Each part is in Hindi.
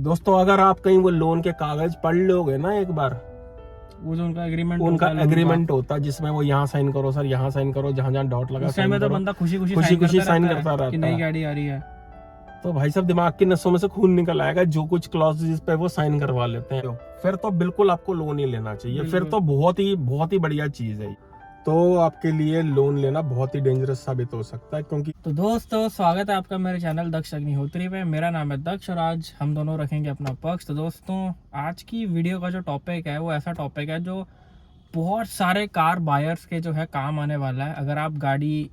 दोस्तों अगर आप कहीं वो लोन के कागज पढ़ लोगे ना एक बार, वो जो उनका एग्रीमेंट होता है जिसमें वो यहाँ साइन करो सर, यहाँ साइन करो, जहाँ जहाँ डॉट लगा उस टाइम में तो बंदा खुशी साइन करता रहता कि नई गाड़ी आ रही है। तो भाई साहब दिमाग की नसों में से खून निकल आएगा जो कुछ क्लॉजेस पे वो साइन करवा लेते हैं। फिर तो बिल्कुल आपको लोन ही लेना चाहिए, फिर तो बहुत ही बढ़िया चीज है। तो आपके लिए लोन लेना बहुत ही डेंजरस साबित हो सकता है क्योंकि तो दोस्तों स्वागत है आपका मेरे चैनल दक्ष अग्निहोत्री पे। मेरा नाम है दक्ष और आज हम दोनों रखेंगे अपना पक्ष। तो दोस्तों आज की वीडियो का जो टॉपिक है वो ऐसा टॉपिक है जो बहुत सारे कार बायर्स के जो है काम आने वाला है। अगर आप गाड़ी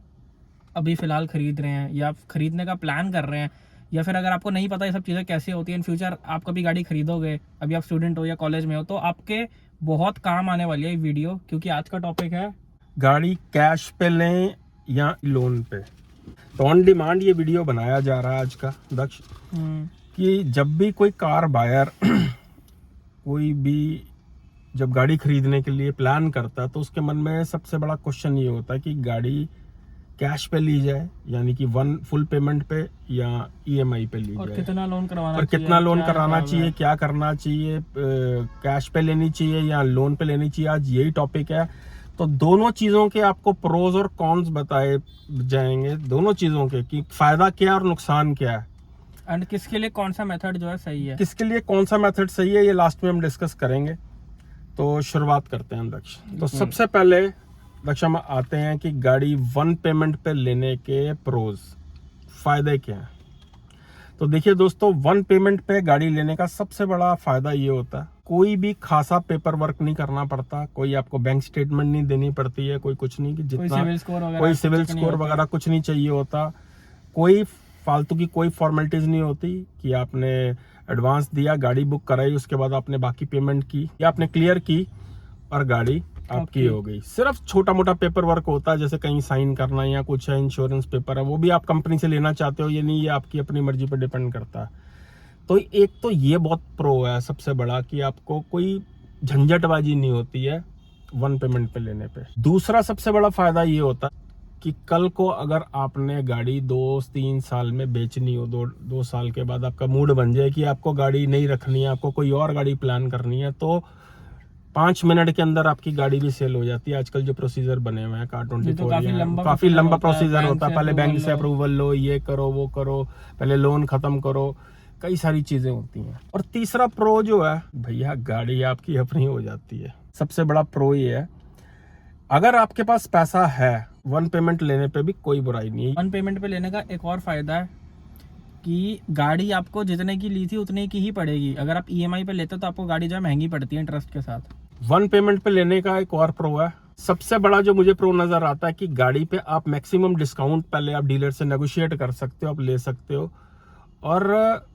अभी फ़िलहाल ख़रीद रहे हैं या ख़रीदने का प्लान कर रहे हैं, या फिर अगर आपको नहीं पता ये सब चीज़ें कैसे होती हैं, इन फ्यूचर आप कभी गाड़ी खरीदोगे, अभी आप स्टूडेंट हो या कॉलेज में हो, तो आपके बहुत काम आने वाली है ये वीडियो। क्योंकि आज का टॉपिक है गाड़ी कैश पे लें या लोन पे। तो ऑन डिमांड ये वीडियो बनाया जा रहा है आज का दक्ष, कि जब भी कोई कार बायर कोई भी जब गाड़ी खरीदने के लिए प्लान करता है तो उसके मन में सबसे बड़ा क्वेश्चन ये होता है कि गाड़ी कैश पे ली जाए यानी कि फुल पेमेंट पे या ईएमआई पे ली और जाए, कितना लोन करवाना और कितना लोन कराना चाहिए, क्या करना चाहिए, कैश पे लेनी चाहिए या लोन पे लेनी चाहिए। आज यही टॉपिक है। तो दोनों चीजों के आपको प्रोज और कॉन्स बताए जाएंगे, दोनों चीजों के कि फायदा क्या और नुकसान क्या है, एंड किसके लिए कौन सा मेथड जो है सही है, किसके लिए कौन सा मेथड सही है, ये लास्ट में हम डिस्कस करेंगे। तो शुरुआत करते हैं दक्ष। तो सबसे पहले दक्ष हम आते हैं कि गाड़ी वन पेमेंट पे लेने के प्रोज, फायदे क्या हैं। तो देखिए दोस्तों, वन पेमेंट पे गाड़ी लेने का सबसे बड़ा फायदा ये होता है कोई भी खासा पेपर वर्क नहीं करना पड़ता, कोई आपको बैंक स्टेटमेंट नहीं देनी पड़ती है, कोई कुछ नहीं, कि जितना कोई सिविल स्कोर वगैरह कुछ नहीं चाहिए होता, कोई फालतू की कोई फॉर्मेलिटीज नहीं होती कि आपने एडवांस दिया, गाड़ी बुक कराई, उसके बाद आपने बाकी पेमेंट की या आपने क्लियर की और गाड़ी आपकी हो गई। सिर्फ छोटा मोटा पेपर वर्क होता है, जैसे कहीं साइन करना या कुछ है, इंश्योरेंस पेपर है, वो भी आप कंपनी से लेना चाहते हो ये नहीं, ये आपकी अपनी मर्जी पर डिपेंड करता है। तो एक तो ये बहुत प्रो है सबसे बड़ा कि आपको कोई झंझटबाजी नहीं होती है वन पेमेंट पे लेने पे। दूसरा सबसे बड़ा फायदा ये होता है कि कल को अगर आपने गाड़ी 2-3 साल में बेचनी हो, दो साल के बाद आपका मूड बन जाए कि आपको गाड़ी नहीं रखनी है, आपको कोई और गाड़ी प्लान करनी है, तो 5 मिनट के अंदर आपकी गाड़ी भी सेल हो जाती है। आजकल जो प्रोसीजर बने हुए हैं कार 24 काफी लंबा प्रोसीजर होता है। पहले बैंक से अप्रूवल लो, ये करो वो करो, पहले लोन खत्म करो, कई सारी चीजें होती हैं। और तीसरा प्रो जो है भैया, गाड़ी आपकी अपनी हो जाती है। सबसे बड़ा प्रो ये है, अगर आपके पास पैसा है वन पेमेंट लेने पे भी कोई बुराई नहीं है। वन पेमेंट पे लेने का एक और फायदा है कि गाड़ी आपको जितने की ली थी उतने की ही पड़ेगी। अगर आप ईएमआई पे लेते हो तो आपको गाड़ी जो है महंगी पड़ती है इंटरेस्ट के साथ। वन पेमेंट पे लेने का एक और प्रो है, सबसे बड़ा जो मुझे प्रो नजर आता है कि गाड़ी पे आप मैक्सिमम डिस्काउंट पहले आप डीलर से नेगोशिएट कर सकते हो, आप ले सकते हो, और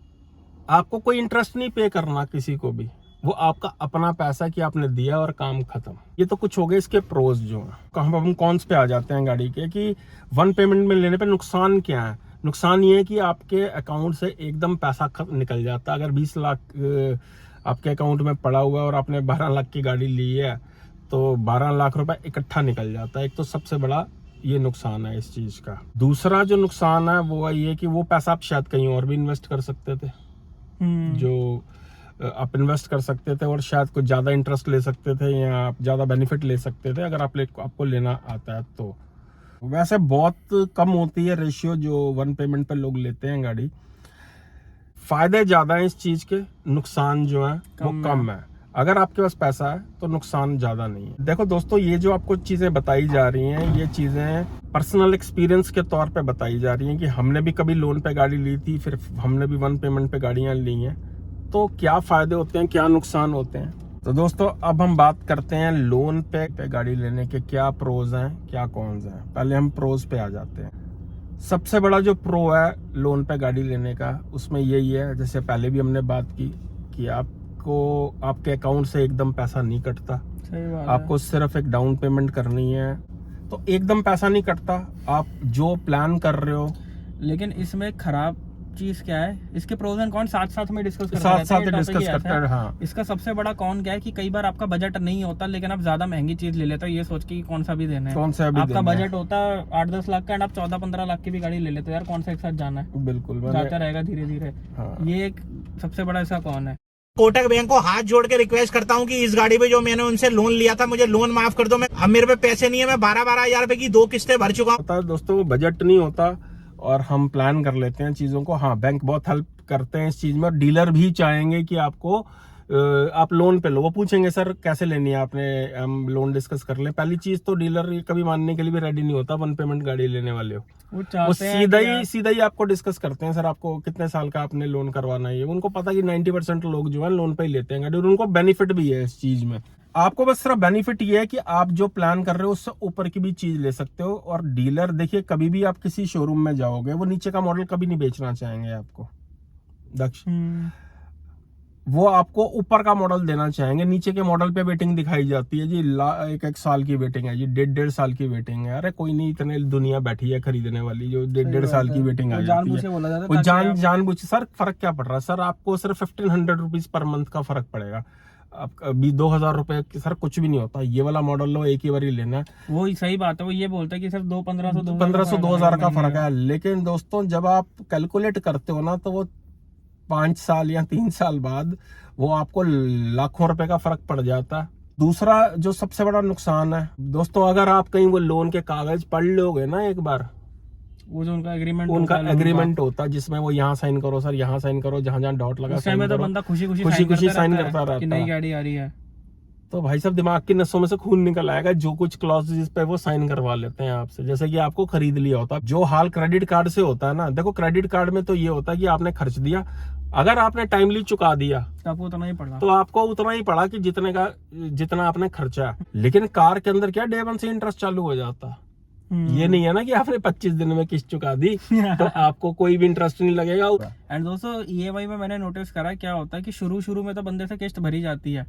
आपको कोई इंटरेस्ट नहीं पे करना किसी को भी, वो आपका अपना पैसा कि आपने दिया और काम खत्म। ये तो कुछ हो गए इसके प्रोज जो है। कहाँ हम कॉन्स पे आ जाते हैं गाड़ी के कि वन पेमेंट में लेने पे नुकसान क्या है। नुकसान ये है कि आपके अकाउंट से एकदम पैसा निकल जाता है। अगर 20 लाख आपके अकाउंट में पड़ा हुआ है और आपने 12 लाख की गाड़ी ली है तो 12 लाख रुपए इकट्ठा निकल जाता है। एक तो सबसे बड़ा ये नुकसान है इस चीज का। दूसरा जो नुकसान है वो ये कि वो पैसा आप शायद कहीं और भी इन्वेस्ट कर सकते थे, जो आप इन्वेस्ट कर सकते थे और शायद कुछ ज्यादा इंटरेस्ट ले सकते थे या आप ज्यादा बेनिफिट ले सकते थे अगर आपको लेना आता है तो। वैसे बहुत कम होती है रेशियो जो वन पेमेंट पे लोग लेते हैं गाड़ी। फायदे ज्यादा हैं इस चीज के, नुकसान जो है वो कम है। अगर आपके पास पैसा है तो नुकसान ज्यादा नहीं है। देखो दोस्तों, ये जो आपको चीजें बताई जा रही हैं, ये चीजें पर्सनल एक्सपीरियंस के तौर पे बताई जा रही हैं कि हमने भी कभी लोन पे गाड़ी ली थी, फिर हमने भी वन पेमेंट पे गाड़ियां ली हैं, तो क्या फायदे होते हैं, क्या नुकसान होते हैं। तो दोस्तों अब हम बात करते हैं लोन पे गाड़ी लेने के क्या प्रोज हैं, क्या कॉन्स हैं। पहले हम प्रोज पे आ जाते हैं। सबसे बड़ा जो प्रो है लोन पे गाड़ी लेने का, उसमें यही है, जैसे पहले भी हमने बात की कि आपको आपके अकाउंट से एकदम पैसा नहीं कटता। आपको सिर्फ एक डाउन पेमेंट करनी है, तो एकदम पैसा नहीं कटता, आप जो प्लान कर रहे हो। लेकिन इसमें खराब चीज क्या है, इसके प्रोज एंड कॉन साथ साथ में डिस्कस करते साथ रहते हैं, साथ ये topic डिस्कस ही करते ऐसा हैं। है। हाँ इसका सबसे बड़ा कॉन क्या है कि कई बार आपका बजट नहीं होता, लेकिन आप ज्यादा महंगी चीज ले लेते हो ये सोच के कि कौन सा भी देना है। कौन सा भी आपका देना है। बजट होता है 8-10 लाख का एंड आप 14-15 लाख की भी गाड़ी ले लेते हो, यार कौन सा एक साथ जाना है, बिल्कुल जाता रहेगा धीरे धीरे। हाँ। ये एक सबसे बड़ा ऐसा कौन है। कोटक बैंक को हाथ जोड़ के रिक्वेस्ट करता हूं कि इस गाड़ी पे जो मैंने उनसे लोन लिया था मुझे लोन माफ कर दो। मैं अब मेरे पे पैसे नहीं है, मैं 12-12 हजार रुपए की 2 किस्तें भर चुका हूं। होता है दोस्तों, बजट नहीं होता और हम प्लान कर लेते हैं चीज़ों को। हाँ, बैंक बहुत हेल्प करते हैं इस चीज़ में। डीलर भी चाहेंगे कि आपको आप लोन पे लो। वो पूछेंगे सर कैसे लेनी है आपने, हम लोन डिस्कस कर लें। पहली चीज़ तो डीलर कभी मानने के लिए भी रेडी नहीं होता, वन पेमेंट गाड़ी लेने वाले हो। वो वो चाहते हैं सीधा ही आपको डिस्कस करते हैं, सर आपको कितने साल का आपने लोन करवाना है। उनको पता है कि 90% लोग जो है लोन पे ही लेते हैं गाड़ी, और उनको बेनिफिट भी है इस चीज़ में। आपको बस सिर्फ बेनिफिट ये है कि आप जो प्लान कर रहे हो उससे ऊपर की भी चीज ले सकते हो। और डीलर देखिए, कभी भी आप किसी शोरूम में जाओगे वो नीचे का मॉडल कभी नहीं बेचना चाहेंगे आपको दक्ष। वो आपको ऊपर का मॉडल देना चाहेंगे। नीचे के मॉडल पे वेटिंग दिखाई जाती है जी, एक साल की वेटिंग है जी, 1.5 साल की वेटिंग है। अरे कोई नहीं, इतने दुनिया बैठी है खरीदने वाली जो 1.5 साल की वेटिंग आ जाती है। वो जानबूझ सर फर्क क्या पड़ रहा है सर, आपको सिर्फ 1500 रुपीज पर मंथ का फर्क पड़ेगा। अभी 2000 रुपए सर कुछ भी नहीं होता। ये वाला मॉडल लो, एक ही बार ही लेना है। वो सही बात है, वो ये बोलता है कि सिर्फ 1500-2000 का फर्क है। लेकिन दोस्तों जब आप कैलकुलेट करते हो ना, तो वो 5 साल या 3 साल बाद वो आपको लाखों रुपए का फर्क पड़ जाता है। दूसरा जो सबसे बड़ा नुकसान है दोस्तों, अगर आप कहीं वो लोन के कागज पढ़ लोगे ना एक बार, वो जो उनका एग्रीमेंट होता है जिसमें वो यहाँ साइन करो सर, यहाँ साइन करो, जहाँ जहाँ डॉट लगा उस टाइम में तो बंदा खुशी साइन करता रहता कि नई गाड़ी आ रही है। तो भाई साहब दिमाग की नसों में से खून निकल आएगा। जो कुछ क्लॉजेस पे वो साइन करवा लेते हैं आपसे, जैसे कि आपको खरीद लिया होता। जो हाल क्रेडिट कार्ड से होता है ना, देखो क्रेडिट कार्ड में तो ये होता है कि आपने खर्च दिया, अगर आपने टाइमली चुका दिया तो आपको उतना ही पड़ा, तो आपको उतना ही पड़ा कि जितना आपने खर्चा। लेकिन कार के अंदर क्या डे वन से इंटरेस्ट चालू हो जाता। ये नहीं है ना कि आपने 25 दिन में किस्त चुका दी तो आपको कोई भी इंटरेस्ट नहीं लगेगा। एंड दोस्तों EMI में मैंने नोटिस करा क्या होता है कि शुरू में तो बंदे से किस्त भरी जाती है,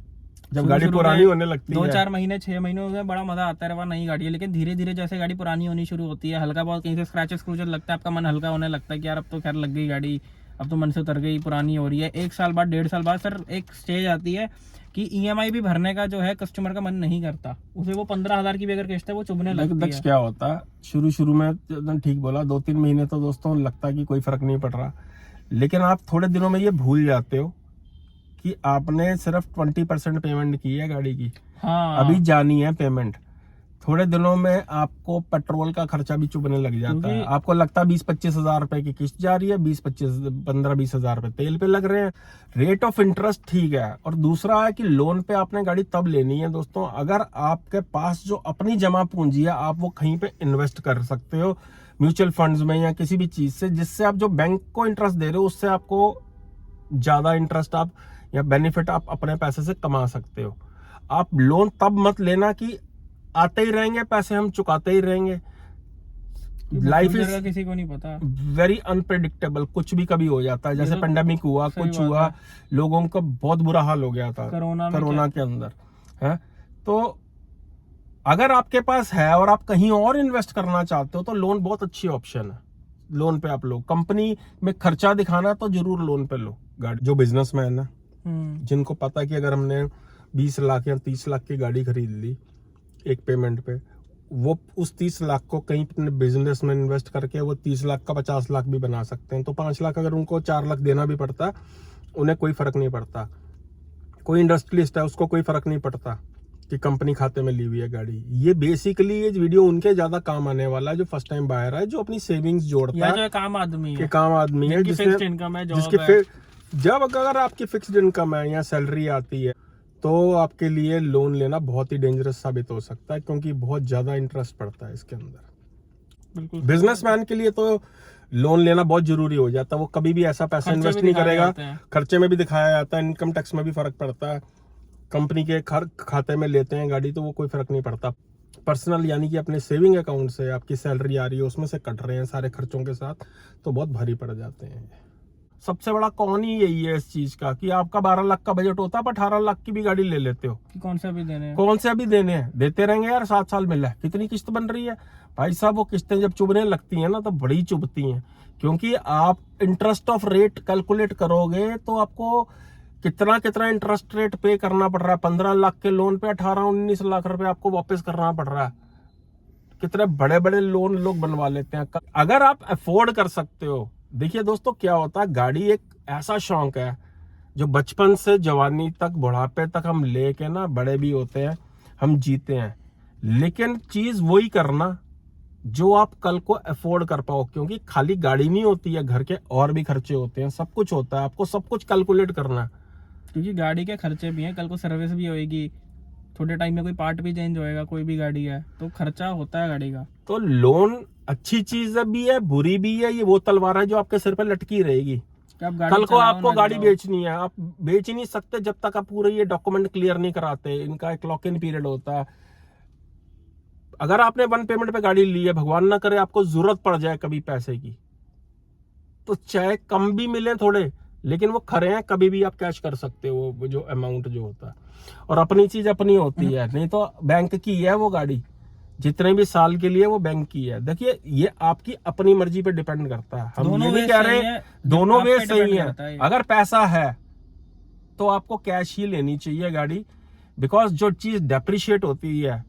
जब गाड़ी पुरानी होने लगती है 2-4 महीने 6 महीने में बड़ा मजा आता है नई गाड़ी है। लेकिन धीरे धीरे जैसे गाड़ी पुरानी होनी शुरू होती है, हल्का बहुत कहीं से स्क्रैचेस क्रूचेस लगता है, आपका मन हल्का होने लगता है कि यार अब तो खैर लग गई गाड़ी, अब तो मन से उतर गई, पुरानी हो रही है। 1 साल बाद 1.5 साल बाद सर एक स्टेज आती है कि EMI भी भरने का जो है कस्टमर का मन नहीं करता, उसे वो 15,000 की भी अगर किस्त है वो चुभने लगती है। क्या होता है शुरू में एकदम ठीक बोला, 2-3 महीने तो दोस्तों लगता है कि कोई फर्क नहीं पड़ रहा, लेकिन आप थोड़े दिनों में ये भूल जाते हो कि आपने सिर्फ 20% पेमेंट की है गाड़ी की। हाँ, अभी जानी है पेमेंट। थोड़े दिनों में आपको पेट्रोल का खर्चा भी चुभने लग जाता है। आपको लगता है 20-25 हजार रुपए की किस्त जा रही है, 15-20 हजार रुपए तेल पे लग रहे हैं। रेट ऑफ इंटरेस्ट ठीक है। और दूसरा है कि लोन पे आपने गाड़ी तब लेनी है दोस्तों अगर आपके पास जो अपनी जमा पूंजी है आप वो कहीं पे इन्वेस्ट कर सकते हो, म्यूचुअल फंड्स में या किसी भी चीज से, जिससे आप जो बैंक को इंटरेस्ट दे रहे हो उससे आपको ज्यादा इंटरेस्ट आप या बेनिफिट आप अपने पैसे से कमा सकते हो। आप लोन तब मत लेना कि आते ही रहेंगे पैसे, हम चुकाते ही रहेंगे। लाइफ इज किसी को नहीं पता, वेरी अनप्रेडिक्टेबल, कुछ भी कभी हो जाता है। जैसे पेंडेमिक हुआ, कुछ हुआ, लोगों का बहुत बुरा हाल हो गया था कोरोना के अंदर है। तो अगर आपके पास है और आप कहीं और इन्वेस्ट करना चाहते हो तो लोन बहुत अच्छी ऑप्शन है। लोन पे आप लो, कंपनी में खर्चा दिखाना तो जरूर लोन पे लो गाड़ी। जो बिजनेसमैन है जिनको पता है कि अगर हमने 20 लाख या 30 लाख की गाड़ी खरीद ली एक पेमेंट पे, वो उस 30 लाख को कहीं अपने बिजनेस में इन्वेस्ट करके वो 30 लाख का 50 लाख भी बना सकते हैं। तो 5 लाख अगर उनको 4 लाख देना भी पड़ता उन्हें कोई फर्क नहीं पड़ता। कोई इंडस्ट्रियलिस्ट है उसको कोई फर्क नहीं पड़ता कि कंपनी खाते में ली हुई है गाड़ी। ये बेसिकली ये वीडियो उनके ज्यादा काम आने वाला है जो फर्स्ट टाइम बायर है, जो अपनी सेविंग्स जोड़ता है, काम आदमी है जिसके जब अगर आपकी फिक्स्ड इनकम है या सैलरी आती है तो आपके लिए लोन लेना बहुत ही डेंजरस साबित हो सकता है, क्योंकि बहुत ज्यादा इंटरेस्ट पड़ता है इसके अंदर। बिजनेसमैन के लिए तो लोन लेना बहुत जरूरी हो जाता है। वो कभी भी ऐसा पैसा इन्वेस्ट नहीं करेगा, खर्चे में भी दिखाया जाता है, इनकम टैक्स में भी फर्क पड़ता है। कंपनी के खाते में लेते हैं गाड़ी तो वो कोई फर्क नहीं पड़ता। पर्सनल यानी कि अपने सेविंग अकाउंट से आपकी सैलरी आ रही है उसमें से कट रहे हैं सारे खर्चों के साथ, तो बहुत भारी पड़ जाते हैं। सबसे बड़ा कौन ही यही है इस चीज का कि आपका 12 लाख का बजट होता है पर 18 लाख की भी गाड़ी ले लेते हो कि कौन सा भी देने हैं। कौन से अभी देने हैं, देते रहेंगे यार 7 साल मिल रहा है। कितनी किस्त बन रही है भाई साहब, वो किस्तें जब चुभने लगती हैं ना तो बड़ी चुभती हैं, क्योंकि आप इंटरेस्ट ऑफ रेट कैलकुलेट करोगे तो आपको कितना कितना इंटरेस्ट रेट पे करना पड़ रहा है। 15 लाख के लोन पे 18-19 लाख रुपए आपको वापस करना पड़ रहा है। कितने बड़े बड़े लोन लोग बनवा लेते हैं। अगर आप अफोर्ड कर सकते हो, देखिए दोस्तों क्या होता है, गाड़ी एक ऐसा शौक है जो बचपन से जवानी तक बुढ़ापे तक हम लेके ना बड़े भी होते हैं, हम जीते हैं, लेकिन चीज वही करना जो आप कल को अफोर्ड कर पाओ, क्योंकि खाली गाड़ी नहीं होती है, घर के और भी खर्चे होते हैं, सब कुछ होता है, आपको सब कुछ कैलकुलेट करना है। क्योंकि गाड़ी के खर्चे भी हैं, कल को सर्विस भी होएगी, थोड़े टाइम में कोई पार्ट भी चेंज होएगा, कोई भी गाड़ी है तो खर्चा होता है गाड़ी का। तो लोन अच्छी चीज भी है, बुरी भी है, ये वो तलवार है जो आपके सिर पर लटकी रहेगी। कि आप गाड़ी कल को चलाओ आपको ना गाड़ी चलाओ। बेचनी है, आप बेच ही नहीं सकते जब तक आप पूरे ये डॉक्यूमेंट क्लियर नहीं कराते। इनका एक लॉक इन पीरियड होता है। अगर आपने 1 पेमेंट पे गाड़ी ली है, भगवान ना करे आपको जरूरत पड़ जाए कभी पैसे की, तो चाहे कम भी मिले थोड़े, लेकिन वो खरे हैं, कभी भी आप कैश कर सकते हो वो जो अमाउंट जो होता है। और अपनी चीज अपनी होती है, नहीं तो बैंक की है वो गाड़ी, जितने भी साल के लिए वो बैंक की है। देखिए ये आपकी अपनी मर्जी पे डिपेंड करता है, हम दोनों ये नहीं वे कह सही रहे है, दोनों आप वे पे सही डिपेंड है। करता है ये। अगर पैसा है तो आपको कैश ही लेनी चाहिए गाड़ी, बिकॉज जो चीज डेप्रिशिएट होती है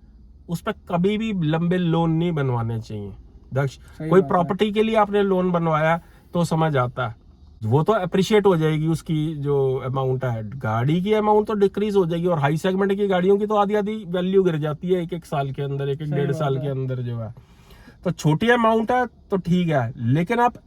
उस पर कभी भी लंबे लोन नहीं बनवाने चाहिए। दक्ष, सही कोई बात है। प्रॉपर्टी के लिए आपने लोन बनवाया तो समझ आता है, वो तो अप्रिशिएट हो जाएगी उसकी जो अमाउंट है, गाड़ी की अमाउंट तो डिक्रीज हो जाएगी। और हाई सेगमेंट की गाड़ियों की तो आधी आधी वैल्यू गिर जाती है एक साल के अंदर, एक सही 1.5 बात साल है। के अंदर जो है। तो छोटी अमाउंट है तो ठीक है, लेकिन आप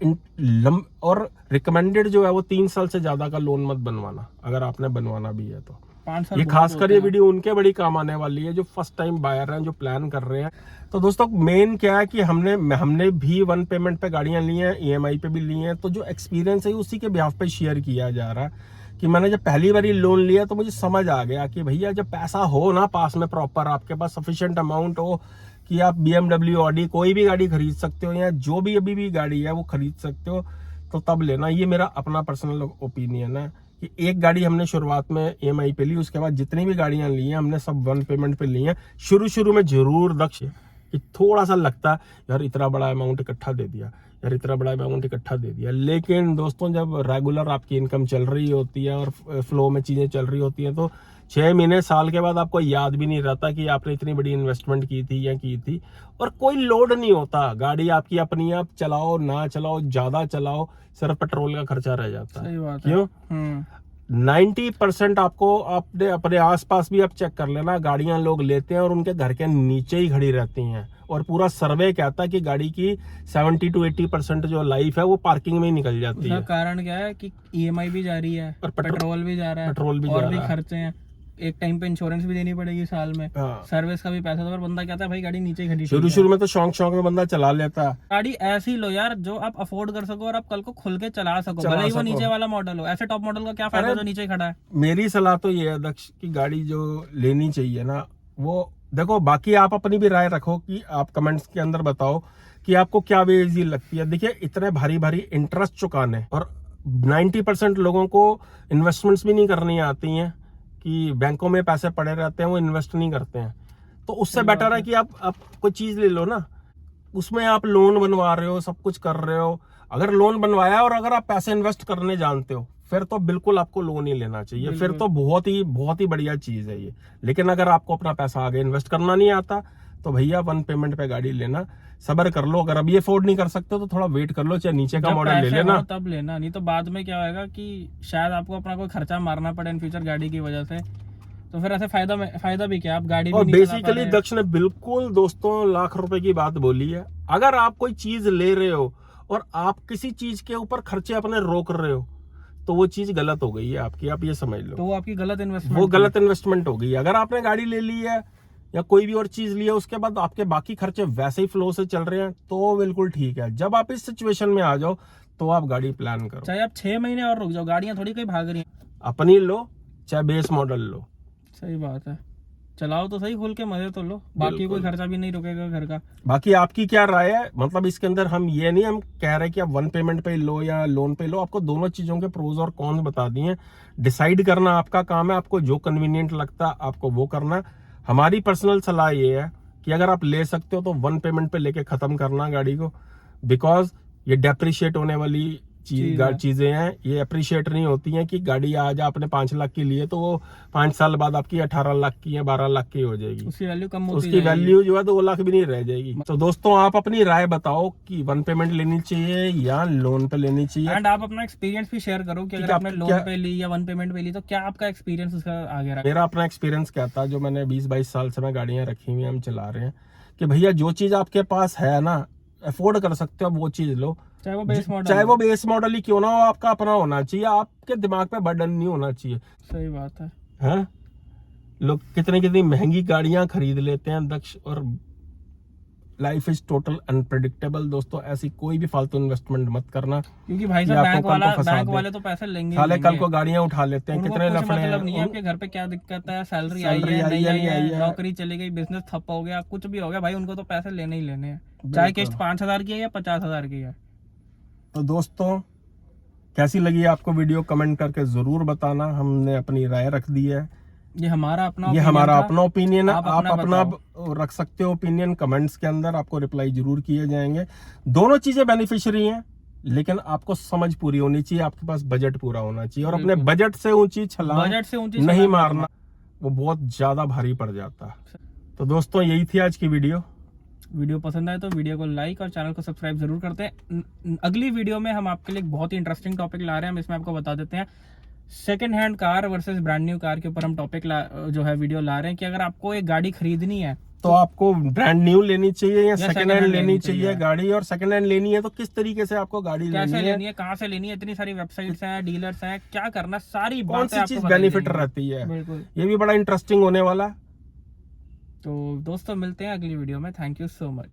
और रिकमेंडेड जो है वो 3 साल से ज्यादा का लोन मत बनवाना, अगर आपने बनवाना भी है तो। 5 साल ये बहुत खासकर होते ये हैं। वीडियो उनके बड़ी काम आने वाली है जो फर्स्ट टाइम बायर हैं, जो प्लान कर रहे हैं। तो दोस्तों मेन क्या है कि हमने भी 1 पेमेंट पे गाड़ियां ली हैं, ईएमआई पे भी ली हैं, तो जो एक्सपीरियंस है उसी के बिहाफ पे शेयर किया जा रहा है। कि मैंने जब पहली बार लोन लिया तो मुझे समझ आ गया कि भैया जब पैसा हो ना पास में, प्रॉपर आपके पास सफिशिएंट अमाउंट हो कि आप BMW, ऑडी कोई भी गाड़ी खरीद सकते हो, या जो भी अभी भी गाड़ी है वो खरीद सकते हो, तो तब लेना। ये मेरा अपना पर्सनल ओपिनियन है कि एक गाड़ी हमने शुरुआत में EMI पे ली, उसके बाद जितनी भी गाड़ियां ली हैं हमने सब 1 पेमेंट पे ली हैं। शुरू में जरूर दक्ष कि थोड़ा सा लगता यार इतना बड़ा अमाउंट इकट्ठा दे दिया, यार इतना बड़ा अमाउंट इकट्ठा दे दिया, लेकिन दोस्तों जब रेगुलर आपकी इनकम चल रही होती है और फ्लो में चीजें चल रही होती हैं तो 6 महीने साल के बाद आपको याद भी नहीं रहता कि आपने इतनी बड़ी इन्वेस्टमेंट की थी या की थी। और कोई लोड नहीं होता, गाड़ी आपकी अपनी, आप चलाओ ना चलाओ, ज्यादा चलाओ, सिर्फ पेट्रोल का खर्चा रह जाता है। सही बात है। क्यों? 90% आपको आपने अपने आसपास भी आप चेक कर लेना, गाड़ियां लोग लेते हैं और उनके घर के नीचे ही खड़ी रहती हैं, और पूरा सर्वे कहता है कि गाड़ी की 70 to 80% जो लाइफ है वो पार्किंग में ही निकल जाती उसका है। कारण क्या है कि EMI भी जा रही है और पेट्रोल भी जा रहा है, पेट्रोल भी और जा भी रहा है। खर्चे हैं, एक टाइम पे इंश्योरेंस भी देनी पड़ेगी साल में, हाँ। सर्विस का भी पैसा। तो फिर बंदा कहता है भाई गाड़ी नीचे ही खड़ी ठीक है। शुरू में तो शौक में बंदा चला लेता है। गाड़ी ऐसी लो यार जो आप अफोर्ड कर सको और आप कल को खुल के चला सको, चला भले ही वो सको। नीचे वाला मॉडल हो। ऐसे टॉप मॉडल का क्या फायदा अरे जो नीचे ही खड़ा है। मेरी सलाह तो ये है दक्ष की गाड़ी जो लेनी चाहिए ना, वो देखो, बाकी आप अपनी भी राय रखो कि आप कमेंट्स के अंदर बताओ कि आपको क्या वे इजी लगती है। देखिए इतने भारी इंटरेस्ट चुकाने, और 90% लोगों को इन्वेस्टमेंट्स भी नहीं करनी आती हैं, कि बैंकों में पैसे पड़े रहते हैं वो इन्वेस्ट नहीं करते हैं। तो उससे बेटर है कि आप कोई चीज ले लो ना, उसमें आप लोन बनवा रहे हो, सब कुछ कर रहे हो। अगर लोन बनवाया और अगर आप पैसे इन्वेस्ट करने जानते हो फिर तो बिल्कुल आपको लोन ही लेना चाहिए, फिर तो बहुत ही बढ़िया चीज है ये। लेकिन अगर आपको अपना पैसा आगे इन्वेस्ट करना नहीं आता तो भैया 1 पेमेंट पे गाड़ी लेना, सब्र कर लो। अगर अभी अफोर्ड नहीं कर सकते तो थोड़ा वेट कर लो, चाहे नीचे का जब मॉडल ले पैसे लेना। हो तब लेना, नहीं तो बाद में क्या होएगा कि शायद आपको अपना कोई खर्चा मारना पड़े इन फ्यूचर गाड़ी की वजह से। तो फिर ऐसे फायदा भी क्या, आप गाड़ी भी और नहीं चला पा बेसिकली रहे। दक्ष ने बिल्कुल दोस्तों लाख रुपए की बात बोली है। अगर आप कोई चीज ले रहे हो और आप किसी चीज के ऊपर खर्चे अपने रोक रहे हो तो वो चीज गलत हो गई है आपकी, आप ये समझ लो। तो वो आपकी गलत इन्वेस्टमेंट, वो गलत इन्वेस्टमेंट हो गई। अगर आपने गाड़ी ले ली है या कोई भी और चीज ली है, उसके बाद आपके बाकी खर्चे वैसे ही फ्लो से चल रहे हैं तो बिल्कुल ठीक है। जब आप इस सिचुएशन में आ जाओ तो आप गाड़ी प्लान करो, चाहे आप 6 महीने और रुक जाओ, गाड़ियां थोड़ी कहीं भाग रही हैं। अपनी लो चाहे बेस मॉडल लो। सही बात है। चलाओ तो सही, खोल के मजे तो लो, बाकी कोई बिल्कुल। खर्चा भी नहीं रुकेगा घर का। बाकी आपकी क्या राय है? मतलब इसके अंदर हम ये नहीं हम कह रहे कि आप वन पेमेंट पे लो या लोन पे लो, आपको दोनों चीजों के प्रोज और कॉन्स बता दिए। डिसाइड करना आपका काम है, आपको जो कन्वीनियंट लगता है आपको वो करना। हमारी पर्सनल सलाह ये है कि अगर आप ले सकते हो तो वन पेमेंट पे लेके खत्म करना गाड़ी को, बिकॉज ये डेप्रिशिएट होने वाली चीज है। चीजें हैं, ये अप्रिशिएट नहीं होती हैं कि गाड़ी आज आपने 5 लाख की ली है तो वो 5 साल बाद आपकी 18 लाख की या 12 लाख की हो जाएगी, उसकी वैल्यू कम होती उसकी जाएगी। वैल्यू जो है 2 लाख भी नहीं रह जाएगी। तो दोस्तों आप अपनी राय बताओ कि वन पेमेंट लेनी चाहिए या लोन पे लेनी चाहिए। एंड आप अपना एक्सपीरियंस भी शेयर करो कि अगर आपने लोन क्या- पे ली या वन पेमेंट पे ली तो क्या आपका एक्सपीरियंस उसका आगे रहा। मेरा अपना एक्सपीरियंस क्या था, जो मैंने 20-22 साल से मैं गाड़ियां रखी हुई हम चला रहे हैं, कि भैया जो चीज आपके पास है ना, अफोर्ड कर सकते हो आप वो चीज लो, चाहे वो बेस मॉडल चाहे वो बेस मॉडल ही क्यों ना हो, आपका अपना होना चाहिए, आपके दिमाग पे बर्डन नहीं होना चाहिए। सही बात है। हाँ, लोग कितनी महंगी गाड़ियां खरीद लेते हैं दक्ष, और लाइफ इज टोटल अनप्रेडिक्टेबल। दोस्तों ऐसी कोई भी फालतू इन्वेस्टमेंट मत करना, क्योंकि भाई ये साहब आपको कल को फंसा बैंक दे। वाले तो पैसे लेंगे ही साले कल लेंगे। को गाड़ियां उठा लेते हैं, उनको कितने कुछ लफड़े मतलब नहीं है हैं। आपके घर पे क्या दिक्कत है, सैलरी आई सैलरी है नहीं आई है, नहीं है। नौकरी चली गई, बिजनेस ठप हो गया, कुछ भी हो गया, भाई उनको तो पैसे लेने ही लेने हैं, चाहे किस्त 5,000 की है या 50,000 की है। तो दोस्तों कैसी लगी आपको वीडियो, कमेंट करके जरूर बताना। हमने अपनी राय रख दी है, ये हमारा अपना ये opinion हमारा था। अपना ओपिनियन है, आप आप अपना अपना रख सकते हो ओपिनियन कमेंट्स के अंदर, आपको रिप्लाई जरूर किए जाएंगे। दोनों चीजें बेनिफिशियरी हैं, लेकिन आपको समझ पूरी होनी चाहिए, आपके पास बजट पूरा होना चाहिए, और अपने बिल्कुल। बजट से ऊंची छलांग बजट से ऊंची नहीं छलांग मारना, वो बहुत ज्यादा भारी पड़ जाता है। तो दोस्तों यही थी आज की वीडियो। वीडियो पसंद आए तो वीडियो को लाइक और चैनल को सब्सक्राइब जरूर करते हैं। अगली वीडियो में हम आपके लिए एक बहुत ही इंटरेस्टिंग टॉपिक ला रहे हैं, हम इसमें आपको बता देते हैं second hand car versus brand new car के ऊपर हम टॉपिक जो है वीडियो ला रहे हैं कि अगर आपको एक गाड़ी खरीदनी है तो आपको ब्रांड न्यू लेनी चाहिए या सेकंड हैंड लेनी चाहिए चाहिए गाड़ी, और सेकंड हैंड लेनी है तो किस तरीके से आपको गाड़ी कैसे लेनी है, लेनी है, कहाँ से लेनी है, इतनी सारी वेबसाइट्स हैं, डीलर्स हैं, क्या करना, सारी कौन बातें सी आपको चीज बताई बेनिफिट जाएंगी। रहती है, बिल्कुल। ये भी बड़ा इंटरेस्टिंग होने वाला है। तो दोस्तों मिलते हैं अगली वीडियो में, थैंक यू सो मच।